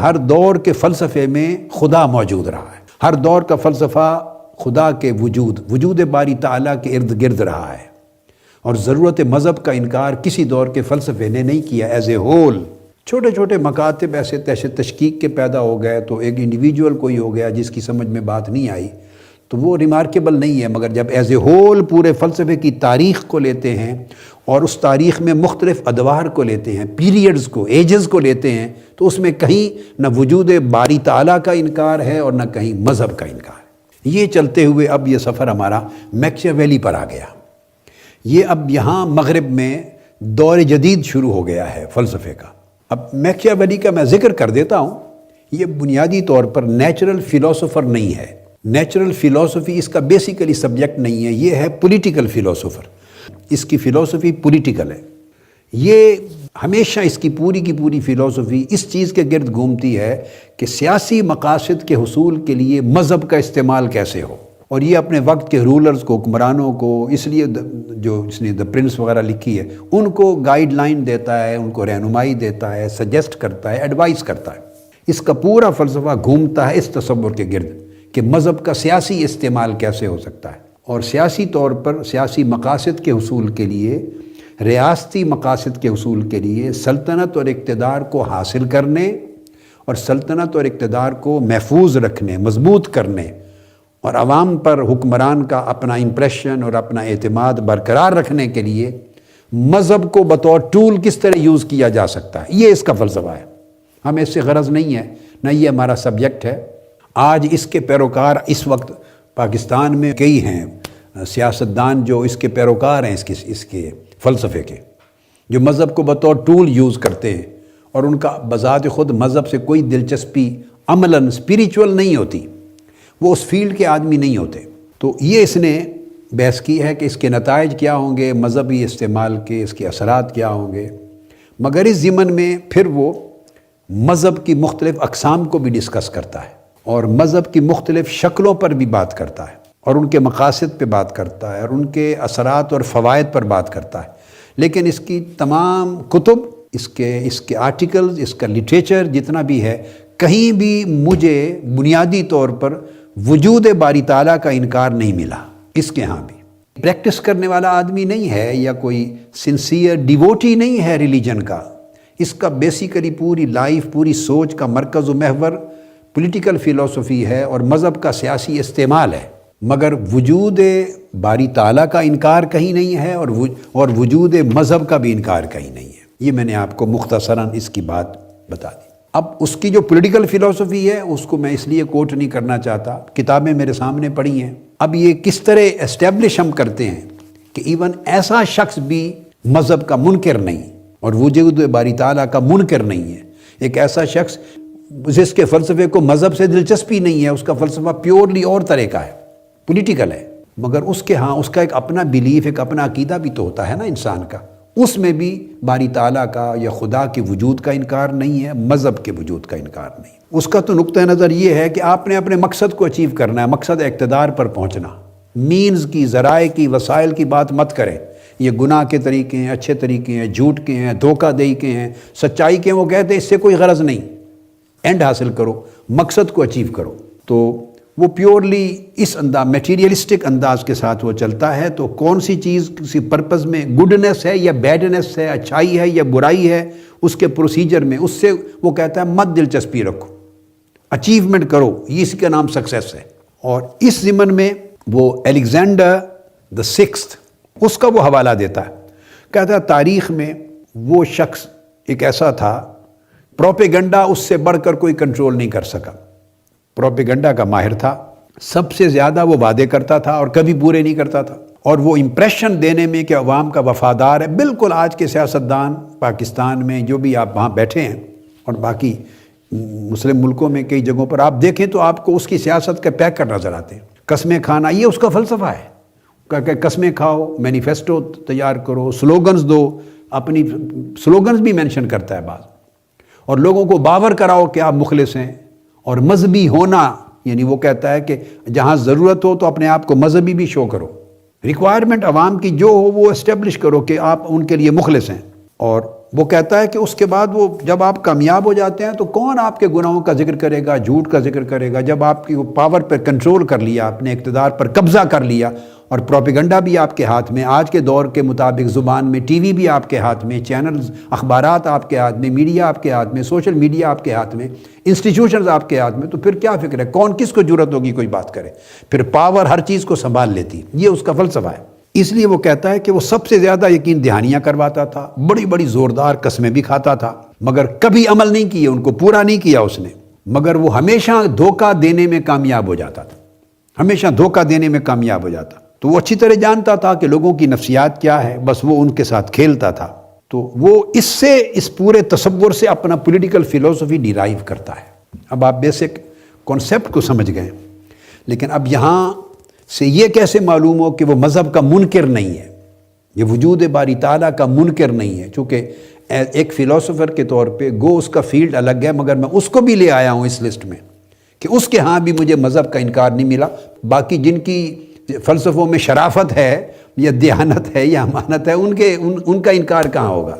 ہر دور کے فلسفے میں خدا موجود رہا ہے، ہر دور کا فلسفہ خدا کے وجود باری تعالیٰ کے ارد گرد رہا ہے، اور ضرورت مذہب کا انکار کسی دور کے فلسفے نے نہیں کیا ایز اے ہول۔ چھوٹے چھوٹے مکاتب ایسے تشکیک کے پیدا ہو گئے، تو ایک انڈیویجول کوئی ہو گیا جس کی سمجھ میں بات نہیں آئی، تو وہ ریمارکیبل نہیں ہے، مگر جب ایز اے ہول پورے فلسفے کی تاریخ کو لیتے ہیں اور اس تاریخ میں مختلف ادوار کو لیتے ہیں، پیریڈز کو، ایجز کو لیتے ہیں، تو اس میں کہیں نہ وجود باری تعالیٰ کا انکار ہے اور نہ کہیں مذہب کا انکار ہے۔ یہ چلتے ہوئے اب یہ سفر ہمارا میکیاویلی پر آ گیا۔ یہ اب یہاں مغرب میں دور جدید شروع ہو گیا ہے فلسفے کا۔ اب میکیاویلی کا میں ذکر کر دیتا ہوں، یہ بنیادی طور پر نیچرل فلاسفر نہیں ہے، نیچرل فلسفی اس کا بیسیکلی سبجیکٹ نہیں ہے، یہ ہے پولیٹیکل فلاسفر، اس کی فلسفی پولیٹیکل ہے۔ یہ ہمیشہ اس کی پوری فلسفی اس چیز کے گرد گھومتی ہے کہ سیاسی مقاصد کے حصول کے لیے مذہب کا استعمال کیسے ہو، اور یہ اپنے وقت کے رولرز کو، حکمرانوں کو، اس لیے جو اس نے دا پرنس وغیرہ لکھی ہے ان کو گائیڈ لائن دیتا ہے، ان کو رہنمائی دیتا ہے، سجیسٹ کرتا ہے، ایڈوائز کرتا ہے۔ اس کا پورا فلسفہ گھومتا ہے اس تصور کے گرد کہ مذہب کا سیاسی استعمال کیسے ہو سکتا ہے، اور سیاسی طور پر سیاسی مقاصد کے حصول کے لیے، ریاستی مقاصد کے حصول کے لیے سلطنت اور اقتدار کو حاصل کرنے اور سلطنت اور اقتدار کو محفوظ رکھنے، مضبوط کرنے، اور عوام پر حکمران کا اپنا امپریشن اور اپنا اعتماد برقرار رکھنے کے لیے مذہب کو بطور ٹول کس طرح یوز کیا جا سکتا ہے، یہ اس کا فلسفہ ہے۔ ہمیں اس سے غرض نہیں ہے، نہ یہ ہمارا سبجیکٹ ہے۔ آج اس کے پیروکار اس وقت پاکستان میں کئی ہیں سیاستدان جو اس کے پیروکار ہیں، اس کے فلسفے کے، جو مذہب کو بطور ٹول یوز کرتے ہیں، اور ان کا بذات خود مذہب سے کوئی دلچسپی عملاً اسپریچول نہیں ہوتی، وہ اس فیلڈ کے آدمی نہیں ہوتے۔ تو یہ اس نے بحث کی ہے کہ اس کے نتائج کیا ہوں گے، مذہبی استعمال کے اس کے اثرات کیا ہوں گے، مگر اس ضمن میں پھر وہ مذہب کی مختلف اقسام کو بھی ڈسکس کرتا ہے، اور مذہب کی مختلف شکلوں پر بھی بات کرتا ہے، اور ان کے مقاصد پہ بات کرتا ہے، اور ان کے اثرات اور فوائد پر بات کرتا ہے۔ لیکن اس کی تمام کتب، اس کے آرٹیکلز، اس کا لٹریچر جتنا بھی ہے، کہیں بھی مجھے بنیادی طور پر وجود باری تعالیٰ کا انکار نہیں ملا۔ اس کے ہاں بھی پریکٹس کرنے والا آدمی نہیں ہے، یا کوئی سنسیئر ڈیووٹی نہیں ہے ریلیجن کا، اس کا بیسیکلی پوری لائف، پوری سوچ کا مرکز و محور پولیٹیکل فلسفی ہے اور مذہب کا سیاسی استعمال ہے، مگر وجود باری تعالیٰ کا انکار کہیں نہیں ہے، اور وجود مذہب کا بھی انکار کہیں نہیں ہے۔ یہ میں نے آپ کو مختصراً اس کی بات بتا دی۔ اب اس کی جو پولیٹیکل فلسفی ہے اس کو میں اس لیے کوٹ نہیں کرنا چاہتا، کتابیں میرے سامنے پڑھی ہیں۔ اب یہ کس طرح اسٹیبلش ہم کرتے ہیں کہ ایون ایسا شخص بھی مذہب کا منکر نہیں اور وجود باری تعالیٰ کا منکر نہیں ہے، ایک ایسا شخص جس کے فلسفے کو مذہب سے دلچسپی نہیں ہے، اس کا فلسفہ پیورلی اور طرح کا ہے، پولیٹیکل ہے، مگر اس کے ہاں اس کا ایک اپنا بلیف، ایک اپنا عقیدہ بھی تو ہوتا ہے نا انسان کا، اس میں بھی باری تعالیٰ کا یا خدا کے وجود کا انکار نہیں ہے، مذہب کے وجود کا انکار نہیں۔ اس کا تو نقطہ نظر یہ ہے کہ آپ نے اپنے مقصد کو اچیو کرنا ہے، مقصد اقتدار پر پہنچنا، مینز کی، ذرائع کی، وسائل کی بات مت کریں، یہ گناہ کے طریقے ہیں، اچھے طریقے ہیں، جھوٹ کے ہیں، دھوکہ دہی کے ہیں، سچائی کے ہیں، وہ کہتے ہیں اس سے کوئی غرض نہیں، اینڈ حاصل کرو، مقصد کو اچیو کرو۔ تو وہ پیورلی اس میٹیریلسٹک انداز کے ساتھ وہ چلتا ہے۔ تو کون سی چیز کسی پرپز میں گڈنس ہے یا بیڈنس ہے، اچھائی ہے یا برائی ہے، اس کے پروسیجر میں، اس سے وہ کہتا ہے مت دلچسپی رکھو، اچیومنٹ کرو، یہ اس کا نام سکسیس ہے۔ اور اس ضمن میں وہ الیگزینڈر the sixth اس کا وہ حوالہ دیتا ہے، کہتا ہے تاریخ میں وہ شخص ایک ایسا تھا، پروپیگنڈا اس سے بڑھ کر کوئی کنٹرول نہیں کر سکا، پروپیگنڈا کا ماہر تھا، سب سے زیادہ وہ وعدے کرتا تھا اور کبھی پورے نہیں کرتا تھا، اور وہ امپریشن دینے میں کہ عوام کا وفادار ہے۔ بالکل آج کے سیاستدان پاکستان میں جو بھی آپ وہاں بیٹھے ہیں اور باقی مسلم ملکوں میں کئی جگہوں پر آپ دیکھیں تو آپ کو اس کی سیاست کے پیکر نظر آتے ہیں۔ قسمیں کھانا یہ اس کا فلسفہ ہے کہ قسمیں کھاؤ، مینیفیسٹو تیار کرو، سلوگنز دو، اپنی سلوگنز بھی مینشن کرتا ہے بعض، اور لوگوں کو باور کراؤ کہ آپ مخلص ہیں، اور مذہبی ہونا، یعنی وہ کہتا ہے کہ جہاں ضرورت ہو تو اپنے آپ کو مذہبی بھی شو کرو، ریکوائرمنٹ عوام کی جو ہو وہ اسٹیبلش کرو کہ آپ ان کے لیے مخلص ہیں۔ اور وہ کہتا ہے کہ اس کے بعد وہ جب آپ کامیاب ہو جاتے ہیں تو کون آپ کے گناہوں کا ذکر کرے گا، جھوٹ کا ذکر کرے گا؟ جب آپ کی وہ پاور پر کنٹرول کر لیا، اپنے اقتدار پر قبضہ کر لیا، اور پروپیگنڈا بھی آپ کے ہاتھ میں، آج کے دور کے مطابق زبان میں ٹی وی بھی آپ کے ہاتھ میں، چینلز، اخبارات آپ کے ہاتھ میں، میڈیا آپ کے ہاتھ میں، سوشل میڈیا آپ کے ہاتھ میں، انسٹیٹیوشنز آپ کے ہاتھ میں، تو پھر کیا فکر ہے؟ کون کس کو جرأت ہوگی کوئی بات کرے؟ پھر پاور ہر چیز کو سنبھال لیتی، یہ اس کا فلسفہ ہے۔ اس لیے وہ کہتا ہے کہ وہ سب سے زیادہ یقین دہانیاں کرواتا تھا، بڑی بڑی زوردار قسمیں بھی کھاتا تھا، مگر کبھی عمل نہیں کیے، ان کو پورا نہیں کیا اس نے، مگر وہ ہمیشہ دھوکہ دینے میں کامیاب ہو جاتا تھا، ہمیشہ دھوکہ دینے میں کامیاب ہو جاتا۔ تو وہ اچھی طرح جانتا تھا کہ لوگوں کی نفسیات کیا ہے، بس وہ ان کے ساتھ کھیلتا تھا۔ تو وہ اس پورے تصور سے اپنا پولیٹیکل فلسفی ڈیرائیو کرتا ہے۔ اب آپ بیسک کانسیپٹ کو سمجھ گئے، لیکن اب یہاں سے یہ کیسے معلوم ہو کہ وہ مذہب کا منکر نہیں ہے، یہ وجود باری تعالیٰ کا منکر نہیں ہے؟ چونکہ ایک فلسفر کے طور پہ گو اس کا فیلڈ الگ ہے، مگر میں اس کو بھی لے آیا ہوں اس لسٹ میں کہ اس کے ہاں بھی مجھے مذہب کا انکار نہیں ملا۔ باقی جن کی فلسفوں میں شرافت ہے یا دیانت ہے یا امانت ہے، ان کا انکار کہاں ہوگا؟